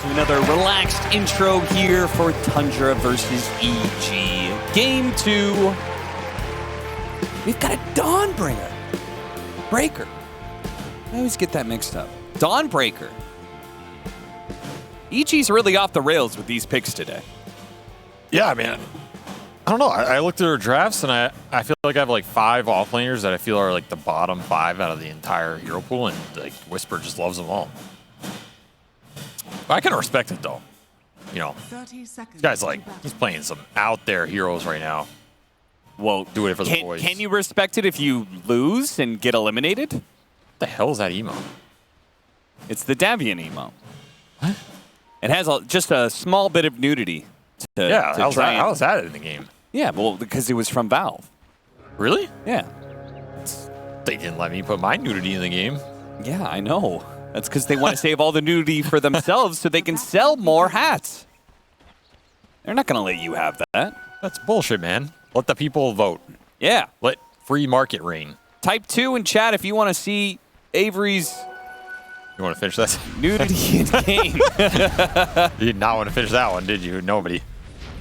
Another relaxed intro here for Tundra versus EG. Game 2. We've got a Dawnbreaker. Breaker. I always get that mixed up. Dawnbreaker. EG's really off the rails with these picks today. Yeah, man. I don't know. I looked at their drafts, and I feel like I have like 5 offlaners that I feel are like the bottom 5 out of the entire hero pool, and like Whisper just loves them all. I can respect it though. You know, this guy's like, he's playing some out there heroes right now. Well, do it for the boys. Can you respect it if you lose and get eliminated? What the hell is that emo? It's the Davian emo. What? It has just a small bit of nudity. How is that in the game? Yeah, well, because it was from Valve. Really? Yeah. They didn't let me put my nudity in the game. Yeah, I know. That's because they want to save all the nudity for themselves so they can sell more hats. They're not going to let you have that. That's bullshit, man. Let the people vote. Yeah. Let free market reign. Type 2 in chat if you want to see Avery's... You want to finish that? Nudity in game. You did not want to finish that one, did you? Nobody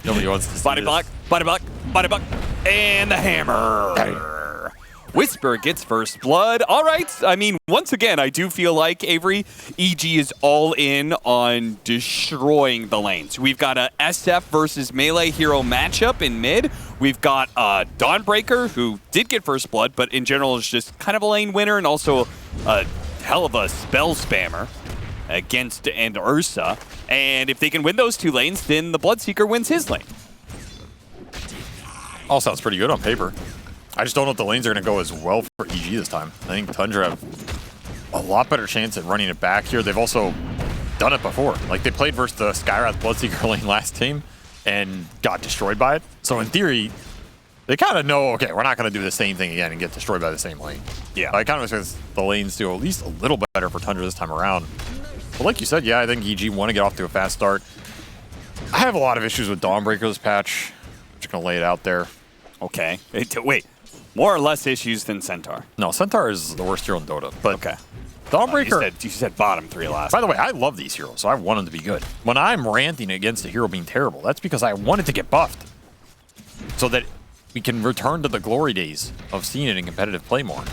wants to see Body block, body block, body block, and the hammer. Dang. Whisper gets first blood. All right. I mean, once again, I do feel like, Avery, EG is all in on destroying the lanes. We've got a SF versus melee hero matchup in mid. We've got Dawnbreaker, who did get first blood, but in general is just kind of a lane winner and also a hell of a spell spammer against and Ursa. And if they can win those 2 lanes, then the Bloodseeker wins his lane. All sounds pretty good on paper. I just don't know if the lanes are going to go as well for EG this time. I think Tundra have a lot better chance at running it back here. They've also done it before. Like, they played versus the Skyrath Bloodseeker lane last team and got destroyed by it. So in theory, they kind of know, okay, we're not going to do the same thing again and get destroyed by the same lane. Yeah. I kind of expect the lanes to at least a little better for Tundra this time around. But like you said, yeah, I think EG want to get off to a fast start. I have a lot of issues with Dawnbreaker this patch. I'm just going to lay it out there. Okay. Wait. More or less issues than Centaur. No, Centaur is the worst hero in Dota. But okay. Dawnbreaker... You said bottom 3 last. By the way, I love these heroes, so I want them to be good. When I'm ranting against a hero being terrible, that's because I want it to get buffed. So that we can return to the glory days of seeing it in competitive play more.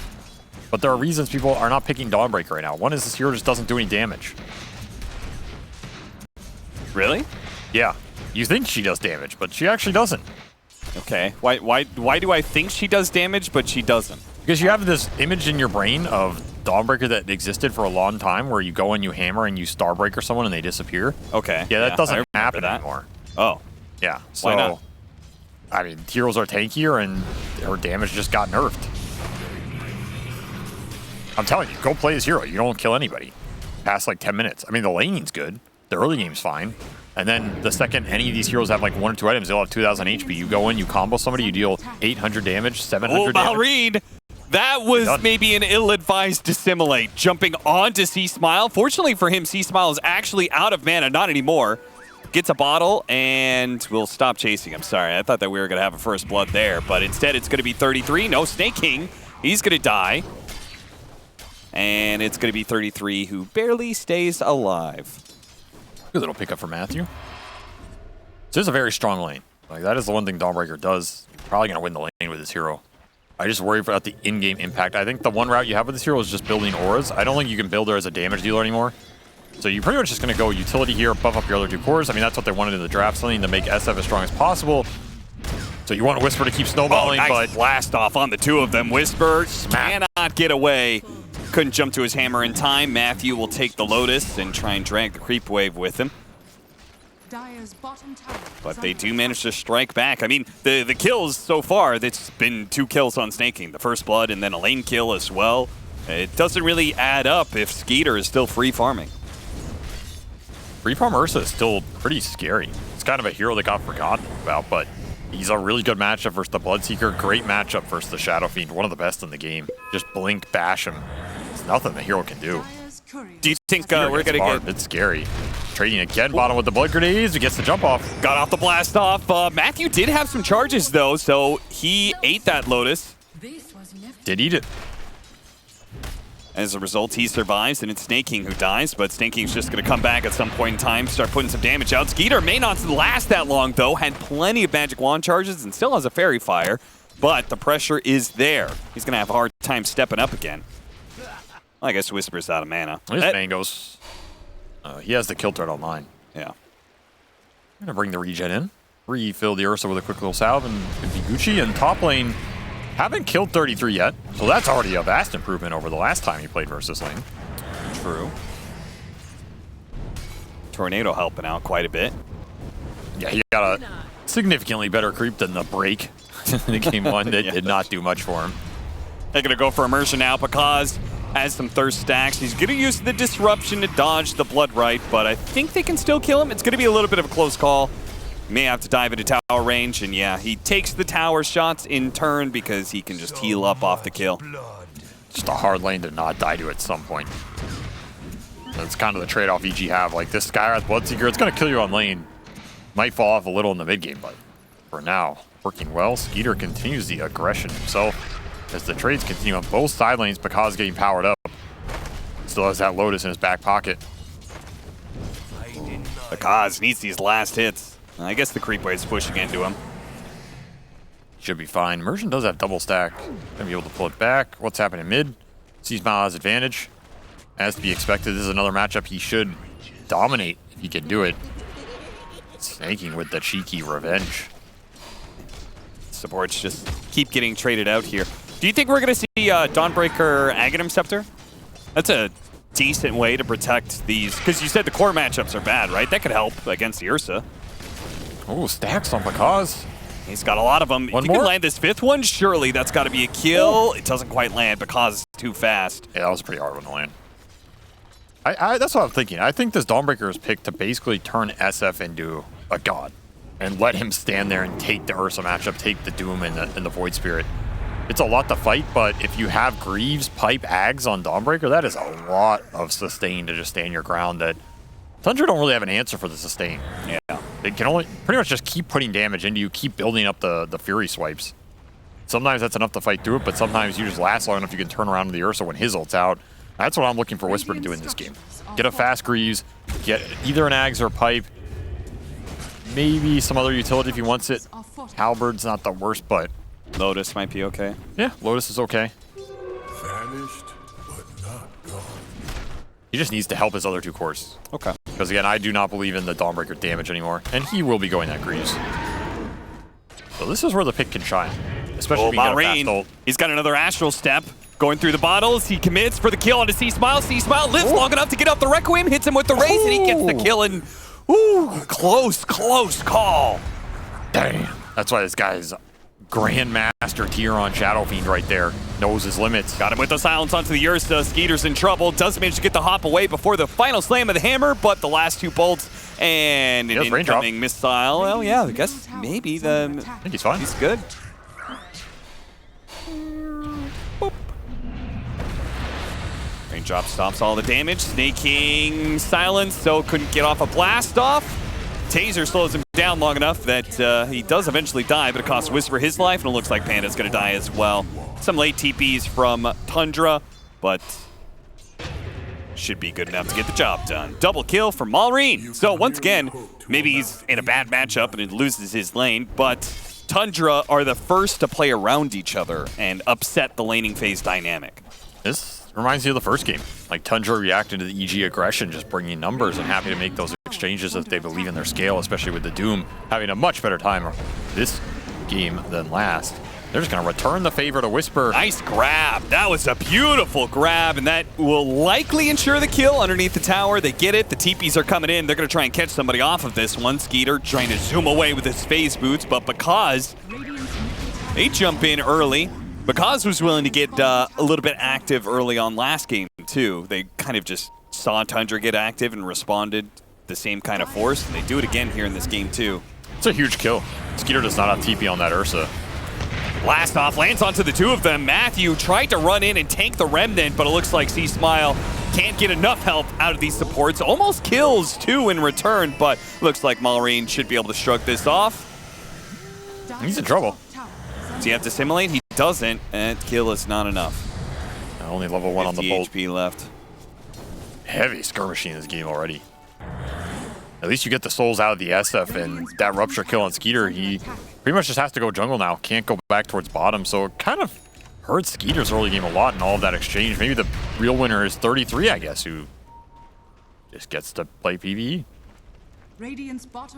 But there are reasons people are not picking Dawnbreaker right now. One is this hero just doesn't do any damage. Really? Yeah. You think she does damage, but she actually doesn't. Okay. Why do I think she does damage, but she doesn't? Because you have this image in your brain of Dawnbreaker that existed for a long time where you go and you hammer and you Starbreaker someone and they disappear. Okay. Yeah, that doesn't happen anymore. Oh. Yeah. So, why not? I mean, heroes are tankier and her damage just got nerfed. I'm telling you, go play this hero. You don't kill anybody. Past like 10 minutes. I mean, the laning's good. The early game's fine. And then the second any of these heroes have like 1 or 2 items, they'll have 2,000 HP. You go in, you combo somebody, you deal 800 damage, 700 damage. Balrine! That was maybe an ill-advised dissimilate. Jumping onto C-Smile. Fortunately for him, C-Smile is actually out of mana. Not anymore. Gets a bottle, and we'll stop chasing him. Sorry, I thought that we were going to have a first blood there, but instead it's going to be 33. No, Snake King. He's going to die. And it's going to be 33, who barely stays alive. Good little pickup for Matthew. This is a very strong lane. Like, that is the one thing Dawnbreaker does. You're probably going to win the lane with this hero. I just worry about the in-game impact. I think the one route you have with this hero is just building auras. I don't think you can build her as a damage dealer anymore. So you're pretty much just going to go utility here, buff up your other 2 cores. I mean, that's what they wanted in the draft, something to make SF as strong as possible. So you want Whisper to keep snowballing, nice but... blast off on the 2 of them. Whisper cannot get away. Couldn't jump to his hammer in time. Matthew will take the Lotus and try and drag the creep wave with him. But they do manage to strike back. I mean, the kills so far, it's been 2 kills on Snake King. The first blood and then a lane kill as well. It doesn't really add up if Skeeter is still free farming. Free farm Ursa is still pretty scary. It's kind of a hero that got forgotten about, but he's a really good matchup versus the Bloodseeker. Great matchup versus the Shadow Fiend. One of the best in the game. Just blink, bash him. It's nothing the hero can do. Do you think we're going to get... It's scary. Trading again, bottom with the blood grenades. He gets the jump off. Got off the blast off. Matthew did have some charges, though, so he ate that Lotus. Did eat it. As a result, he survives, and it's Snake King who dies, but Snake King's just going to come back at some point in time, start putting some damage out. Skeeter may not last that long, though, had plenty of magic wand charges and still has a fairy fire, but the pressure is there. He's going to have a hard time stepping up again. Well, I guess Whisper's out of mana. His mangoes. He has the kill threat online. Yeah. I'm going to bring the regen in, refill the Ursa with a quick little salve, and could be Gucci. And top lane haven't killed 33 yet, so that's already a vast improvement over the last time he played versus lane. True. Tornado helping out quite a bit. Yeah, he got a significantly better creep than the break in game 1 that did not do much for him. They're going to go for immersion now because has some thirst stacks. He's going to use the disruption to dodge the blood right, but I think they can still kill him. It's going to be a little bit of a close call. May have to dive into tower range, and yeah, he takes the tower shots in turn because he can just heal up off the kill. Just a hard lane to not die to at some point. That's kind of the trade-off EG have. Like, this Skywrath Bloodseeker, it's going to kill you on lane. Might fall off a little in the mid-game, but for now, working well. Skeeter continues the aggression himself as the trades continue on both side lanes. Bakaz getting powered up. Still has that Lotus in his back pocket. Bakaz needs these last hits. I guess the creep wave's pushing into him. Should be fine. Immersion does have double stack. Gonna be able to pull it back. What's happening mid? C-Smile has advantage. As to be expected, this is another matchup he should dominate if he can do it. Snaking with the cheeky revenge. Supports just keep getting traded out here. Do you think we're going to see Dawnbreaker Aghanim Scepter? That's a decent way to protect these, because you said the core matchups are bad, right? That could help against the Ursa. Oh, stacks on Bakaz. He's got a lot of them. One if you more? can land this fifth one, surely that's got to be a kill. It doesn't quite land because it's too fast. Yeah, that was a pretty hard one to land. That's what I'm thinking. I think this Dawnbreaker is picked to basically turn SF into a god and let him stand there and take the Ursa matchup, take the Doom and the Void Spirit. It's a lot to fight, but if you have Greaves, Pipe, Ags on Dawnbreaker, that is a lot of sustain to just stand your ground that Tundra don't really have an answer for the sustain. Yeah. They can only pretty much just keep putting damage into you, keep building up the Fury swipes. Sometimes that's enough to fight through it, but sometimes you just last long enough you can turn around to the Ursa when his ult's out. That's what I'm looking for Whisper to do in this game. Get a fast Greaves, get either an Ags or Pipe, maybe some other utility if he wants it. Halberd's not the worst, but Lotus might be okay. yeah, Lotus is okay. Vanished, but not gone. He just needs to help his other two cores. Okay. Because again, I do not believe in the Dawnbreaker damage anymore, and he will be going that Greaves. So this is where the pick can shine, especially if you get a fast ult. He's got another Astral Step. Going through the bottles, he commits for the kill onto C-Smile. C-Smile lives long enough to get off the Requiem, hits him with the raise, and he gets the kill. And close call. Damn. That's why this guy's Grandmaster tier on Shadow Fiend right there. Knows his limits. Got him with the silence onto the Ursa. Skeeter's in trouble. Does manage to get the hop away before the final slam of the hammer, but the last two bolts and an incoming missile. Well, yeah, I guess maybe I think he's fine. He's good. Boop. Raindrop stops all the damage. Snaking silence, so couldn't get off a blast off. Taser slows him down long enough that he does eventually die, but it costs Whisper his life, and it looks like Panda's going to die as well. Some late TPs from Tundra, but should be good enough to get the job done. Double kill from Malrine. So once again, maybe he's in a bad matchup and it loses his lane, but Tundra are the first to play around each other and upset the laning phase dynamic. This reminds me of the first game. Like Tundra reacted to the EG aggression, just bringing numbers and happy to make those exchanges if they believe in their scale, especially with the Doom having a much better time this game than last. They're just going to return the favor to Whisper. Nice grab. That was a beautiful grab, and that will likely ensure the kill underneath the tower. They get it. The TPs are coming in. They're going to try and catch somebody off of this one. Skeeter trying to zoom away with his phase boots, but because they jump in early, Bakaz was willing to get a little bit active early on last game, too. They kind of just saw Tundra get active and responded the same kind of force, and they do it again here in this game, too. It's a huge kill. Skeeter does not have TP on that Ursa. Blast off lands onto the two of them. Matthew tried to run in and tank the Remnant, but it looks like C-Smile can't get enough help out of these supports. Almost kills two in return, but looks like Malrine should be able to shrug this off. He's in trouble. Does he have to assimilate? He doesn't, and kill is not enough. Only level 1 on the bolt. HP left. Heavy skirmishing in this game already. At least you get the souls out of the SF, and that rupture kill on Skeeter, he pretty much just has to go jungle now. Can't go back towards bottom, so it kind of hurt Skeeter's early game a lot in all of that exchange. Maybe the real winner is 33, I guess, who just gets to play PvE.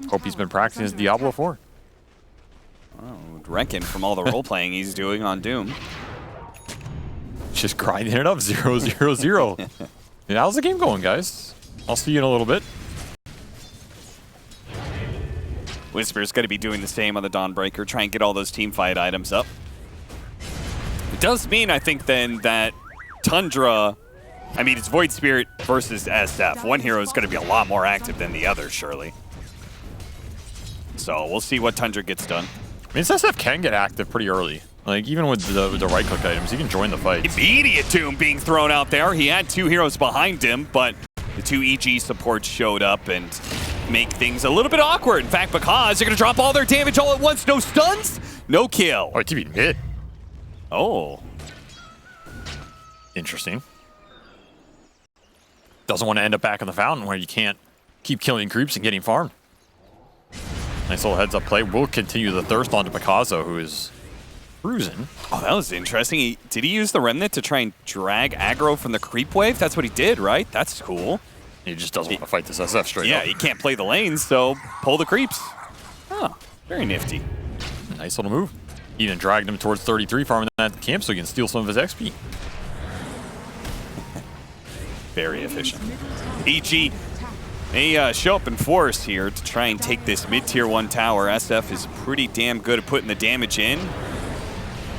Hope he's been practicing his Diablo 4. I would reckon from all the role-playing he's doing on Doom. Just grinding it up, 0-0-0. Yeah, how's the game going, guys? I'll see you in a little bit. Whisper's going to be doing the same on the Dawnbreaker, try and get all those team fight items up. It does mean, I think, then, that Tundra, I mean, it's Void Spirit versus SF. One hero is going to be a lot more active than the other, surely. So we'll see what Tundra gets done. I mean, SF can get active pretty early. Like, even with the right-click items, he can join the fight. Immediate Doom being thrown out there. He had 2 heroes behind him, but the 2 EG supports showed up and make things a little bit awkward. In fact, because they're going to drop all their damage all at once. No stuns, no kill. Oh, TB mid. Oh. Interesting. Doesn't want to end up back in the fountain where you can't keep killing creeps and getting farmed. Nice little heads-up play. We'll continue the thirst onto Picasso, who is cruising. Oh, that was interesting. Did he use the Remnant to try and drag aggro from the creep wave? That's what he did, right? That's cool. He just doesn't want to fight this SF straight Yeah, up. he can't play the lanes, so pull the creeps. Oh, very nifty. Nice little move. Even dragged him towards 33, farming that at the camp so he can steal some of his XP. Very efficient. EG, they show up in force here to try and take this mid-tier 1 tower. SF is pretty damn good at putting the damage in.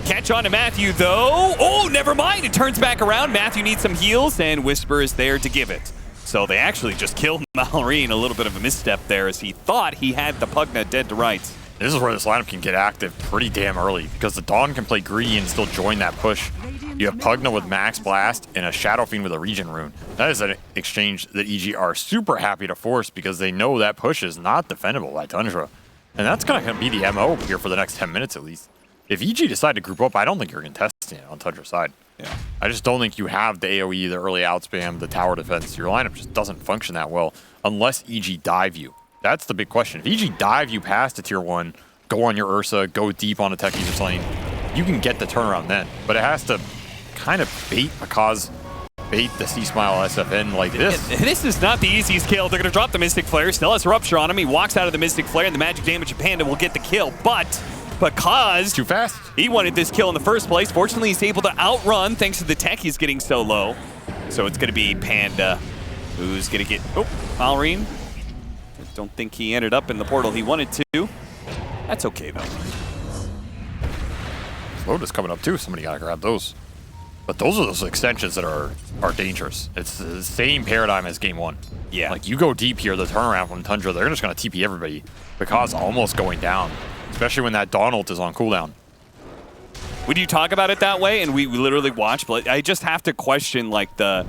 Catch on to Matthew, though. Oh, never mind. It turns back around. Matthew needs some heals, and Whisper is there to give it. So they actually just killed Malrine. A little bit of a misstep there as he thought he had the Pugna dead to rights. This is where this lineup can get active pretty damn early because the Dawn can play greedy and still join that push. You have Pugna with Max Blast and a Shadow Fiend with a Regen Rune. That is an exchange that EG are super happy to force because they know that push is not defendable by Tundra. And that's going to be the MO here for the next 10 minutes at least. If EG decide to group up, I don't think you're contesting it on Tundra's side. Yeah. I just don't think you have the AoE, the early outspam, the tower defense. Your lineup just doesn't function that well unless EG dive you. That's the big question. If EG dive you past a tier 1, go on your Ursa, go deep on a techies or something, you can get the turnaround then. But it has to kind of bait the C-Smile SFN like this. This is not the easiest kill. They're going to drop the Mystic Flare. Still has Rupture on him. He walks out of the Mystic Flare, and the magic damage of Panda will get the kill. But because too fast, he wanted this kill in the first place, fortunately he's able to outrun thanks to the tech he's getting so low. So it's going to be Panda who's going to get... Oh, Malrine. I don't think he ended up in the portal he wanted to. That's okay, though. Lotus coming up, too. Somebody got to grab those. But those are those extensions that are dangerous. It's the same paradigm as game 1. Yeah. Like, you go deep here, the turnaround from Tundra, they're just going to TP everybody. Because almost going down. Especially when that Dawn ult is on cooldown. When you talk about it that way, and we literally watch, but I just have to question, like, the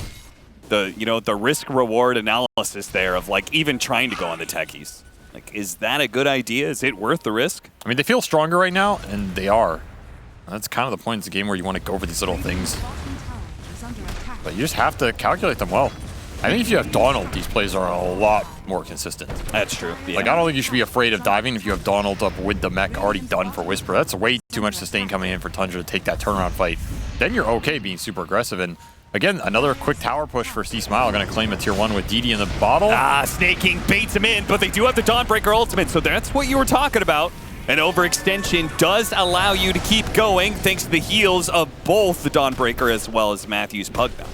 risk-reward analysis there of, like, even trying to go on the techies. Like, is that a good idea? Is it worth the risk? I mean, they feel stronger right now, and they are. That's kind of the point of the game where you want to go for these little things. But you just have to calculate them well. I think if you have Dawn ult, these plays are a lot more consistent. That's true. Yeah. Like, I don't think you should be afraid of diving if you have Dawn ult up with the mech already done for Whisper. That's way too much sustain coming in for Tundra to take that turnaround fight. Then you're okay being super aggressive. And again, another quick tower push for C-Smile. Going to claim a tier 1 with DD in the bottle. Snaking baits him in, but they do have the Dawnbreaker ultimate, so that's what you were talking about. An overextension does allow you to keep going thanks to the heals of both the Dawnbreaker as well as Matthew's Pugna.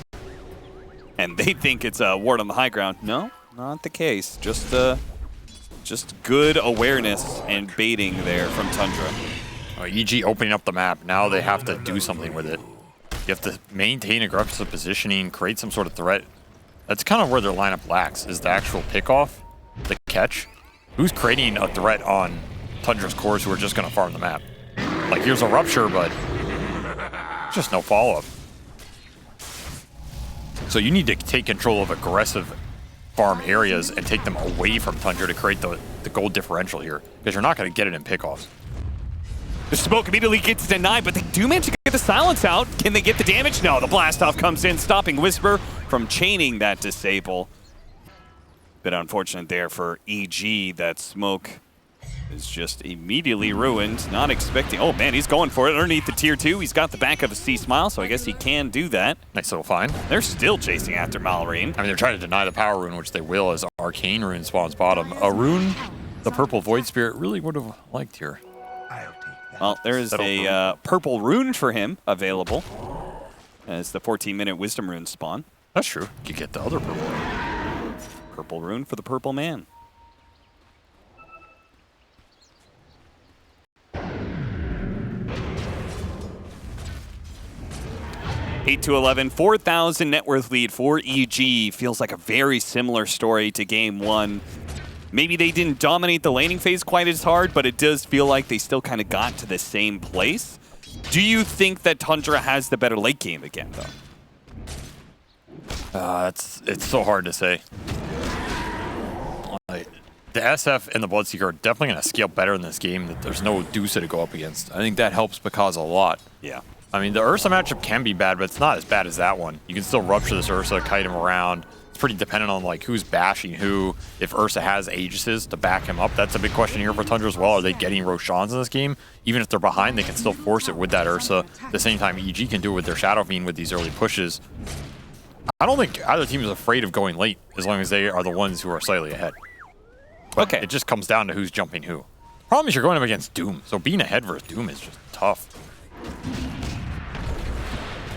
And they think it's a ward on the high ground. No, not the case. Just good awareness and baiting there from Tundra. EG opening up the map. Now they have to do something with it. You have to maintain aggressive positioning, create some sort of threat. That's kind of where their lineup lacks, is the actual pickoff, the catch. Who's creating a threat on Tundra's cores who are just going to farm the map? Like, here's a Rupture, but just no follow-up. So you need to take control of aggressive farm areas and take them away from Tundra to create the gold differential here, because you're not going to get it in pickoffs. The smoke immediately gets denied, but they do manage to get the silence out. Can they get the damage? No, the blast off comes in, stopping Whisper from chaining that disable. Bit unfortunate there for EG. That smoke is just immediately ruined. Not expecting. Oh man, he's going for it underneath the tier 2. He's got the back of a C Smile, so I guess he can do that. Nice little find. They're still chasing after Malorine. I mean, they're trying to deny the power rune, which they will as Arcane Rune spawns bottom. A rune the purple Void Spirit really would have liked here. Well, there is a purple rune for him available as the 14-minute Wisdom Rune spawn. That's true. You could get the other purple rune. Purple rune for the purple man. Eight to 11, 4,000 net worth lead for EG. Feels like a very similar story to game 1. Maybe they didn't dominate the laning phase quite as hard, but it does feel like they still kind of got to the same place. Do you think that Tundra has the better late game again, though? It's so hard to say. The SF and the Bloodseeker are definitely going to scale better in this game. That there's no Dusa to go up against. I think that helps Because a lot. Yeah. I mean, the Ursa matchup can be bad, but it's not as bad as that one. You can still rupture this Ursa, kite him around. It's pretty dependent on like who's bashing who. If Ursa has Aegises to back him up, that's a big question here for Tundra as well. Are they getting Roshans in this game? Even if they're behind, they can still force it with that Ursa. At the same time, EG can do it with their Shadow Fiend with these early pushes. I don't think either team is afraid of going late as long as they are the ones who are slightly ahead. But okay. It just comes down to who's jumping who. Problem is you're going up against Doom, so being ahead versus Doom is just tough.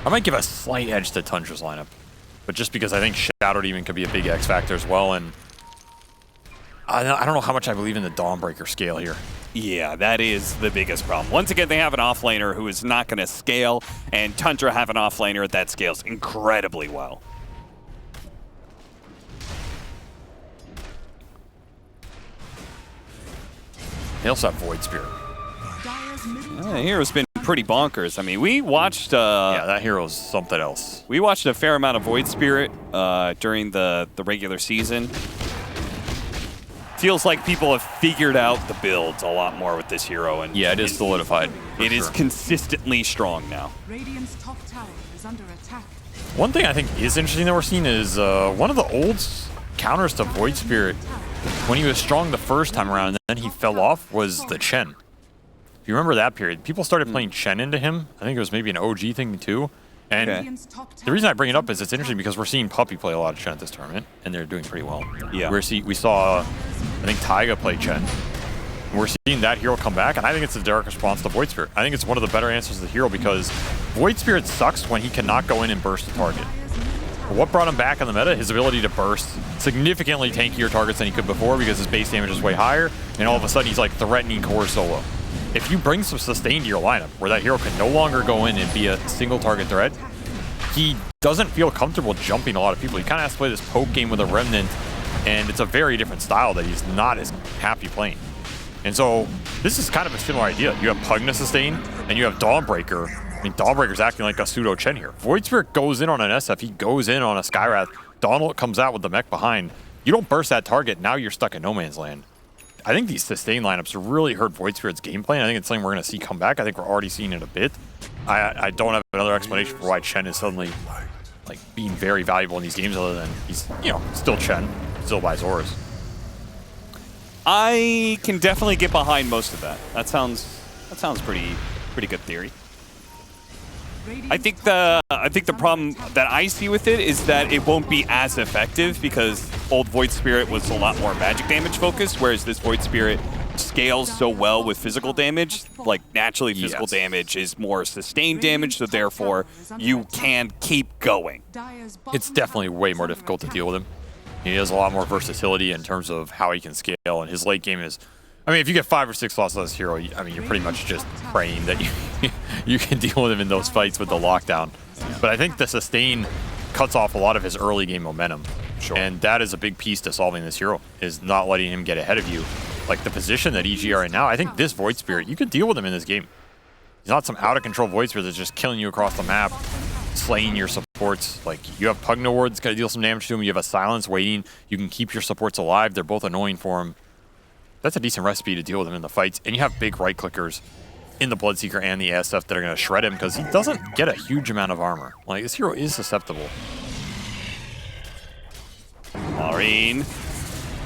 I might give a slight edge to Tundra's lineup, but just because I think Shadow Demon could be a big X factor as well, and I don't know how much I believe in the Dawnbreaker scale here. Yeah, that is the biggest problem. Once again, they have an offlaner who is not going to scale, and Tundra have an offlaner that scales incredibly well. They also have Void Spirit. The hero's been pretty bonkers. I mean, we watched... yeah, that hero's something else. We watched a fair amount of Void Spirit during the regular season. Feels like people have figured out the builds a lot more with this hero. And yeah, it is solidified. It is consistently strong now. Radiant's top tower is under attack. One thing I think is interesting that we're seeing is one of the old counters to Void Spirit when he was strong the first time around and then he fell off was the Chen. If you remember that period, people started playing Chen into him. I think it was maybe an OG thing too. And the reason I bring it up is it's interesting because we're seeing Puppey play a lot of Chen at this tournament, and they're doing pretty well. Yeah. We saw, I think, Taiga play Chen. We're seeing that hero come back, and I think it's a direct response to Void Spirit. I think it's one of the better answers to the hero because Void Spirit sucks when he cannot go in and burst the target. What brought him back in the meta? His ability to burst significantly tankier targets than he could before because his base damage is way higher, and all of a sudden he's like threatening core solo. If you bring some sustain to your lineup where that hero can no longer go in and be a single target threat, he doesn't feel comfortable jumping a lot of people. He kind of has to play this poke game with a Remnant, and it's a very different style that he's not as happy playing. And so this is kind of a similar idea. You have Pugna sustain, and you have Dawnbreaker. I mean, Dawnbreaker's acting like a pseudo Chen here. Void Spirit goes in on an SF, he goes in on a Skywrath. Dawn comes out with the mech behind. You don't burst that target, now you're stuck in no man's land. I think these sustain lineups really hurt Void Spirit's gameplay, and I think it's something we're going to see come back. I think we're already seeing it a bit. I don't have another explanation for why Chen is suddenly like being very valuable in these games other than he's, you know, still Chen, still buys auras. I can definitely get behind most of that. That sounds pretty good theory. I think the problem that I see with it is that it won't be as effective because old Void Spirit was a lot more magic damage focused, whereas this Void Spirit scales so well with physical damage. Like naturally physical damage is more sustained damage, so therefore you can keep going. It's definitely way more difficult to deal with him. He has a lot more versatility in terms of how he can scale, and his late game is, I mean, if you get 5 or 6 losses on this hero, I mean, you're pretty much just praying that you can deal with him in those fights with the lockdown. But I think the sustain cuts off a lot of his early game momentum. Sure. And that is a big piece to solving this hero, is not letting him get ahead of you. Like the position that EG are in now, I think this Void Spirit, you can deal with him in this game. He's not some out-of-control Void Spirit that's just killing you across the map, slaying your supports. Like, you have Pugna Ward that's got to deal some damage to him. You have a Silence waiting. You can keep your supports alive. They're both annoying for him. That's a decent recipe to deal with him in the fights. And you have big right-clickers. in the Bloodseeker and the SF that are going to shred him because he doesn't get a huge amount of armor. Like, this hero is susceptible. Maureen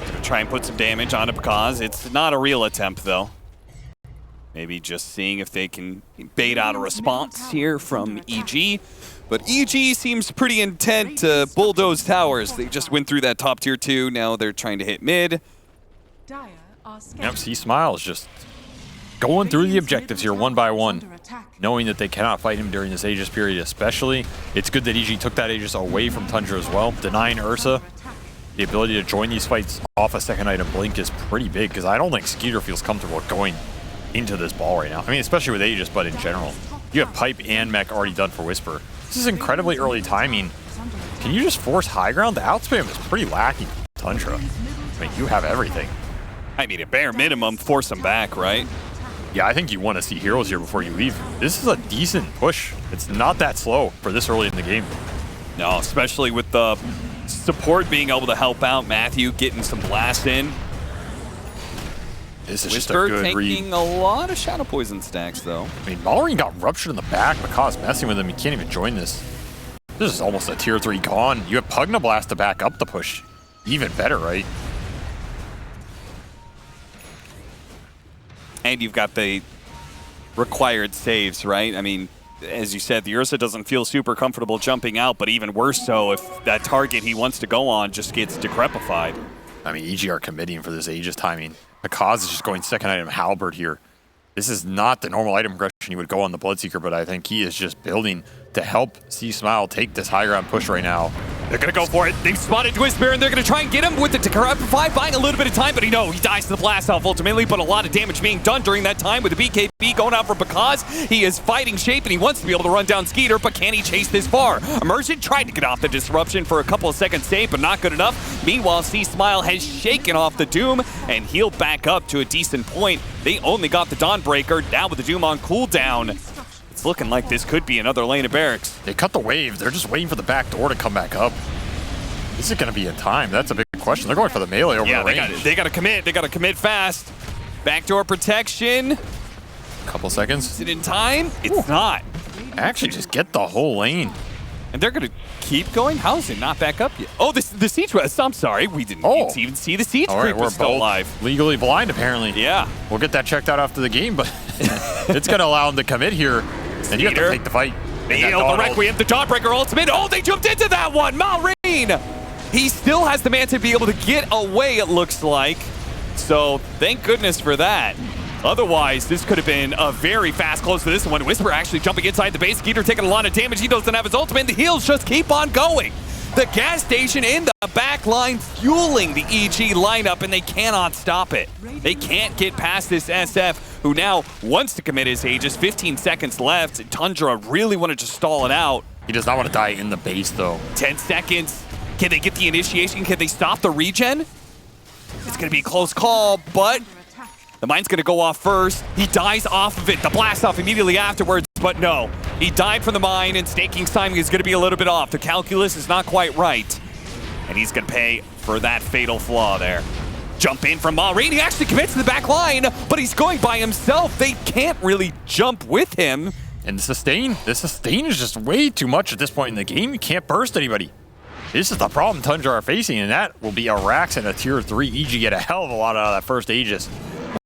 gonna try and put some damage on it because it's not a real attempt though. Maybe just seeing if they can bait out a response here from EG. But EG seems pretty intent to bulldoze towers. They just went through that top tier 2. Now they're trying to hit mid. Yep, C-Smile is just going through the objectives here one by one, knowing that they cannot fight him during this Aegis period especially. It's good that EG took that Aegis away from Tundra as well, denying Ursa the ability to join these fights off a second item blink is pretty big because I don't think Skeeter feels comfortable going into this ball right now. I mean, especially with Aegis, but in general. You have Pipe and Mech already done for Whisper. This is incredibly early timing. Can you just force high ground? The outspam is pretty lacking, Tundra. I mean, you have everything. I mean, at bare minimum, force them back, right? Yeah, I think you want to see heroes here before you leave. This is a decent push. It's not that slow for this early in the game. No, especially with the support being able to help out. Matthew getting some blast in. This is just a Whisper good taking read. a lot of Shadow Poison stacks, though. I mean, Maureen got ruptured in the back. Maka's messing with him. He can't even join this. This is almost a tier 3 gone. You have Pugna Blast to back up the push. Even better, right? And you've got the required saves, right? I mean, as you said, the Ursa doesn't feel super comfortable jumping out, but even worse so if that target he wants to go on just gets decrepified. I mean, EG are committing for this Aegis timing. Makaz is just going second item Halberd here. This is not the normal item progression you would go on the Bloodseeker, but I think he is just building to help C-Smile take this high ground push right now. They're going to go for it. They've spotted Whisper, and they're going to try and get him with the Decrepify, buying a little bit of time, but he dies to the blast off ultimately, but a lot of damage being done during that time with the BKB going out for Bakaz. He is fighting shape, and he wants to be able to run down Skeeter, but can he chase this far? Immersion tried to get off the disruption for a couple of seconds safe, but not good enough. Meanwhile, C-Smile has shaken off the Doom and healed back up to a decent point. They only got the Dawnbreaker, now with the Doom on cooldown. It's looking like this could be another lane of barracks. They cut the wave. They're just waiting for the back door to come back up. Is it going to be in time? That's a big question. They're going for the melee over the range. They got to commit. They got to commit fast. Backdoor protection. Couple seconds. Is it in time? It's not. Actually, just get the whole lane. And they're going to keep going? How is it not back up yet? Oh, the Siege Rest. I'm sorry. We didn't even see the Siege Creep was still alive. Legally blind, apparently. Yeah. We'll get that checked out after the game, but it's going to allow them to commit here. And you have to take the fight. The Requiem, the Dawnbreaker ultimate. Oh, they jumped into that one. Maureen! He still has the man to be able to get away, it looks like. So thank goodness for that. Otherwise, this could have been a very fast close to this one. Whisper actually jumping inside the base. Skeeter taking a lot of damage. He doesn't have his ultimate. The heals just keep on going. The gas station in the back line fueling the EG lineup, and they cannot stop it. They can't get past this SF, who now wants to commit his Aegis. 15 seconds left. Tundra really wanted to stall it out. He does not want to die in the base, though. 10 seconds. Can they get the initiation? Can they stop the regen? It's going to be a close call, but the mine's going to go off first. He dies off of it. The blast off immediately afterwards, but no. He died from the mine, and Staking's timing is going to be a little bit off. The calculus is not quite right, and he's going to pay for that fatal flaw there. Jump in from Maureen. He actually commits to the back line, but he's going by himself. They can't really jump with him. And the sustain is just way too much at this point in the game. You can't burst anybody. This is the problem Tundra are facing, and that will be a Rax and a tier 3. EG get a hell of a lot out of that first Aegis.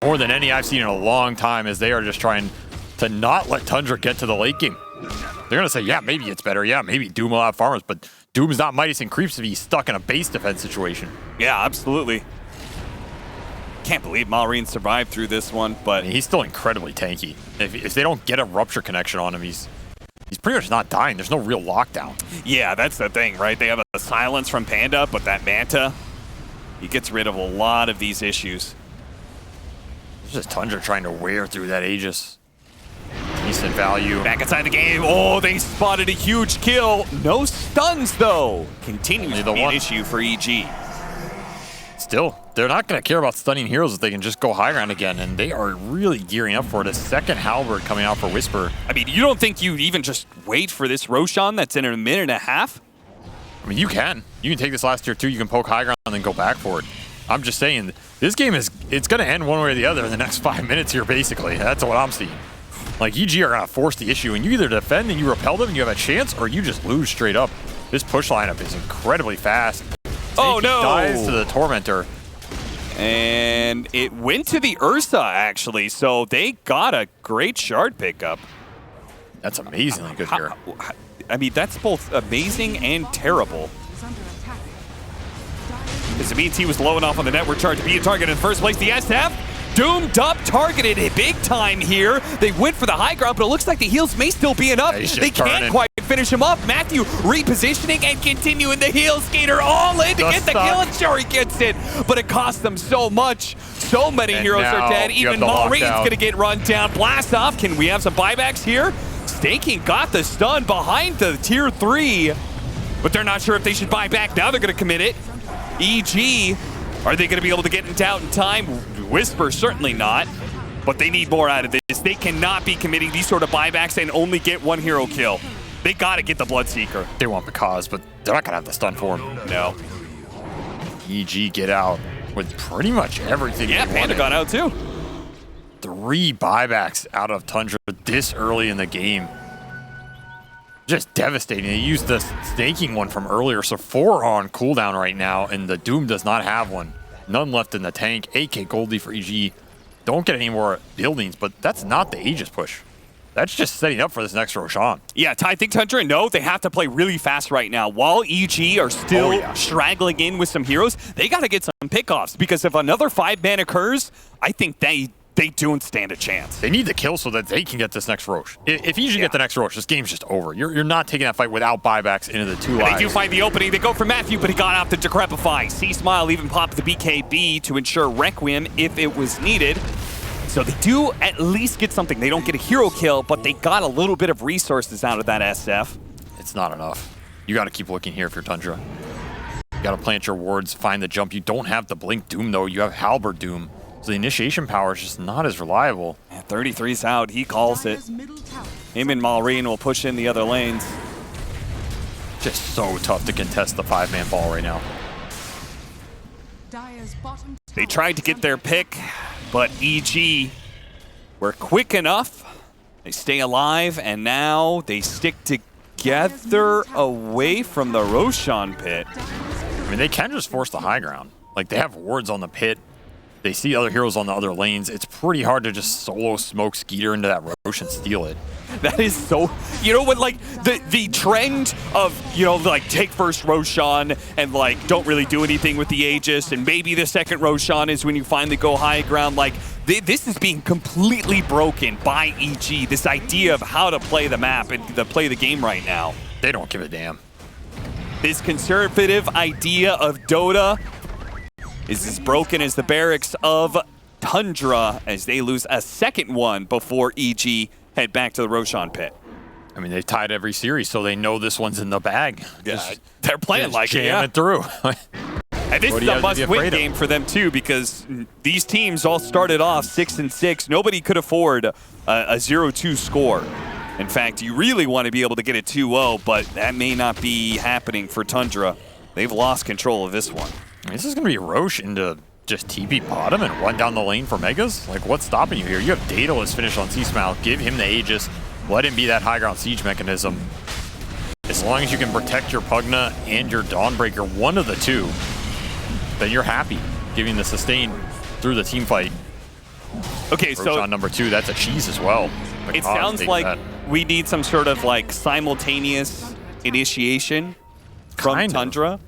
More than any I've seen in a long time, as they are just trying to not let Tundra get to the late game. They're going to say, yeah, maybe it's better. Yeah, maybe Doom will have farmers, but Doom's not Midas and Creeps if he's stuck in a base defense situation. Yeah, absolutely. Can't believe Maureen survived through this one, but I mean, he's still incredibly tanky. If they don't get a rupture connection on him, he's pretty much not dying. There's no real lockdown. Yeah, that's the thing, right? They have a silence from Panda, but that Manta, he gets rid of a lot of these issues. It's just Tundra trying to wear through that Aegis. Decent value. Back inside the game. Oh, they spotted a huge kill. No stuns, though. Continues to be an issue for EG. Still, they're not going to care about stunning heroes if they can just go high ground again, and they are really gearing up for it. A second Halberd coming out for Whisper. I mean, you don't think you'd even just wait for this Roshan that's in a minute and a half? I mean, you can. You can take this last tier 2, you can poke high ground, and then go back for it. I'm just saying, this game it's going to end one way or the other in the next 5 minutes here, basically. That's what I'm seeing. Like, EG are gonna force the issue, and you either defend and you repel them and you have a chance, or you just lose straight up. This push lineup is incredibly fast. Oh no! Dies to the Tormentor. And it went to the Ursa, actually, so they got a great shard pickup. That's amazingly good here. I mean, that's both amazing and terrible. Is under attack. Because it means he was low enough on the network chart to be a target in the first place. The SF, doomed up, targeted a big time here. They went for the high ground, but it looks like the heals may still be enough. Yeah, they can't quite finish him off. Matthew repositioning and continuing the heal. Skater all in to get the kill, and sure he gets it, but it cost them so much. So many heroes are dead. Even Malraine's going to get run down. Blast off. Can we have some buybacks here? Staking got the stun behind the tier 3, but they're not sure if they should buy back. Now they're going to commit it. EG, are they going to be able to get it out in time? Whisper, certainly not, but they need more out of this. They cannot be committing these sort of buybacks and only get one hero kill. They got to get the Bloodseeker. They want the cause, but they're not going to have the stun for him. No. EG get out with pretty much everything. Yeah, Panda got out too. 3 buybacks out of Tundra this early in the game. Just devastating. They used the staking one from earlier, so 4 are on cooldown right now, and the Doom does not have one. None left in the tank. 8k Goldie for EG. Don't get any more buildings, but that's not the Aegis push. That's just setting up for this next Roshan. Yeah, I think Tundra know they have to play really fast right now. While EG are still straggling in with some heroes, they got to get some pickoffs, because if another 5-man occurs, I think they don't stand a chance. They need the kill so that they can get this next Roche. If EG get the next Roche, this game's just over. You're not taking that fight without buybacks into the 2 lives. They do find the opening. They go for Matthew, but he got off the Decrepify. C-Smile even popped the BKB to ensure Requiem if it was needed. So they do at least get something. They don't get a hero kill, but they got a little bit of resources out of that SF. It's not enough. You got to keep looking here if you're Tundra. You got to plant your wards, find the jump. You don't have the Blink Doom, though. You have Halberd Doom. So the initiation power is just not as reliable. Yeah, 33's out. He calls it. Dire's middle tower Him and Malrine will push in the other lanes. Just so tough to contest the 5-man ball right now. Dire's bottom They tower tried to is get under their pick, but EG were quick enough. They stay alive, and now they stick together away from the Roshan pit. I mean, they can just force the high ground. Like, they have wards on the pit. They see other heroes on the other lanes. It's pretty hard to just solo smoke Skeeter into that Roche and steal it. That is so, you know what, like the trend of, you know, like take first Roshan and like don't really do anything with the Aegis, and maybe the second Roshan is when you finally go high ground. Like this is being completely broken by EG, this idea of how to play the map and to play the game right now. They don't give a damn. This conservative idea of Dota is as broken as the barracks of Tundra as they lose a second one before EG head back to the Roshan pit. I mean, they've tied every series, so they know this one's in the bag. They're playing like it, jam it through. And this is a must-win game for them, too, because these teams all started off 6-6. Nobody could afford a 0-2 score. In fact, you really want to be able to get a 2-0, but that may not be happening for Tundra. They've lost control of this one. This is going to be Roche into just TP bottom and run down the lane for Megas? Like, what's stopping you here? You have Daedalus finish on C-Smile. Give him the Aegis. Let him be that high ground siege mechanism. As long as you can protect your Pugna and your Dawnbreaker, one of the two, then you're happy giving the sustain through the team fight. Okay, Roche so on number 2, that's a cheese as well. it sounds like we need some sort of like simultaneous initiation from Tundra.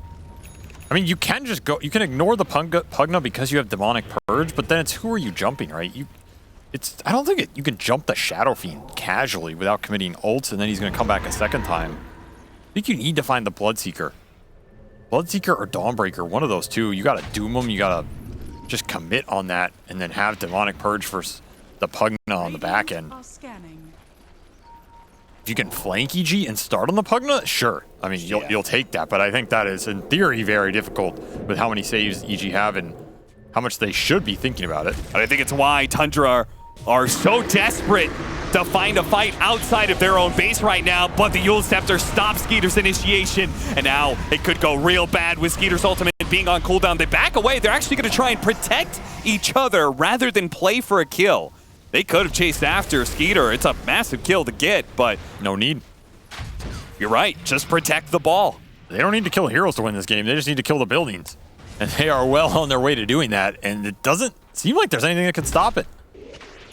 I mean, you can just go, you can ignore the Pugna because you have Demonic Purge, but then it's who are you jumping, right? I don't think you can jump the Shadow Fiend casually without committing ults, and then he's going to come back a second time. I think you need to find the Bloodseeker. Bloodseeker or Dawnbreaker, one of those two. You got to doom them, you got to just commit on that, and then have Demonic Purge for the Pugna on the back end. are scanning. If you can flank EG and start on the Pugna, sure. I mean, you'll take that, but I think that is, in theory, very difficult with how many saves EG have and how much they should be thinking about it. And I think it's why Tundra are so desperate to find a fight outside of their own base right now, but the Yule Scepter stops Skeeter's initiation, and now it could go real bad with Skeeter's ultimate being on cooldown. They back away. They're actually going to try and protect each other rather than play for a kill. They could have chased after Skeeter. It's a massive kill to get, but No need. you're right. Just protect the ball. They don't need to kill heroes to win this game. They just need to kill the buildings. And they are well on their way to doing that, and it doesn't seem like there's anything that can stop it.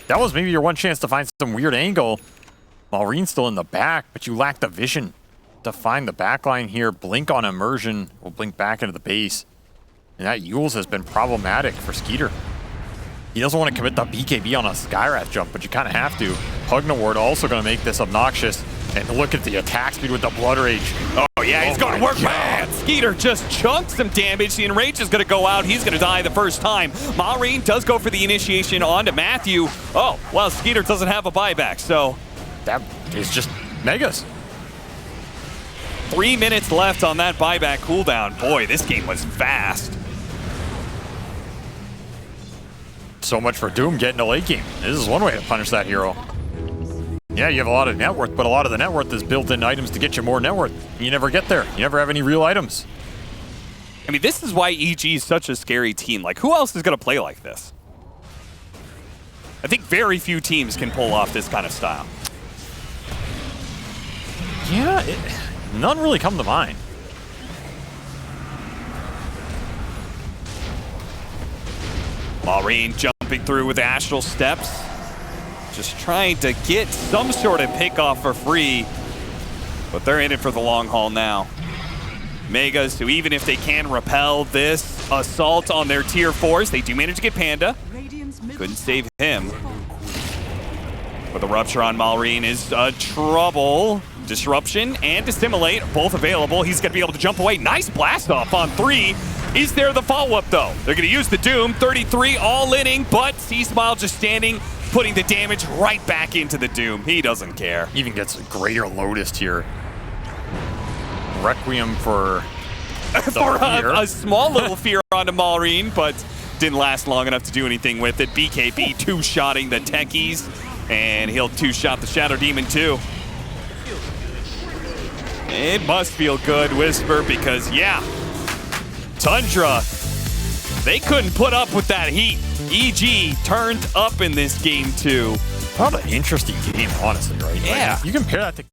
That was maybe your one chance to find some weird angle. Malreen's still in the back, but you lack the vision to find the backline here. Blink on immersion will blink back into the base. And that Yules has been problematic for Skeeter. He doesn't want to commit the BKB on a Skywrath jump, but you kind of have to. Pugnaward also going to make this obnoxious. And look at the attack speed with the Blood Rage. Oh, yeah, he's going to work, man. Skeeter just chunked some damage. The Enrage is going to go out. He's going to die the first time. Malreen does go for the initiation onto Matthew. Oh, well, Skeeter doesn't have a buyback, so That is just megas. 3 minutes left on that buyback cooldown. Boy, this game was fast. So much for Doom getting a late game. This is one way to punish that hero. Yeah, you have a lot of net worth, but a lot of the net worth is built in items to get you more net worth. You never get there. You never have any real items. I mean, this is why EG is such a scary team. Like, who else is going to play like this? I think very few teams can pull off this kind of style. Yeah, none really come to mind. Malreen jumping through with Astral Steps. Just trying to get some sort of pick off for free. But they're in it for the long haul now. Megas, who even if they can repel this assault on their tier 4s, they do manage to get Panda. Couldn't save him. But the Rupture on Malreen is trouble. Disruption and Dissimulate, both available. He's going to be able to jump away. Nice blast off on 3. Is there the follow-up, though? They're going to use the Doom. 33 all-inning, but C-Smile just standing, putting the damage right back into the Doom. He doesn't care. Even gets Greater Lotus here. Requiem for For a small little fear onto Malreen, but didn't last long enough to do anything with it. BKB two-shotting the techies, and he'll two-shot the Shadow Demon too. It must feel good, Whisper, because yeah, Tundra, they couldn't put up with that heat. EG turned up in this game too. What an interesting game, honestly, right? Yeah. Like, you compare that to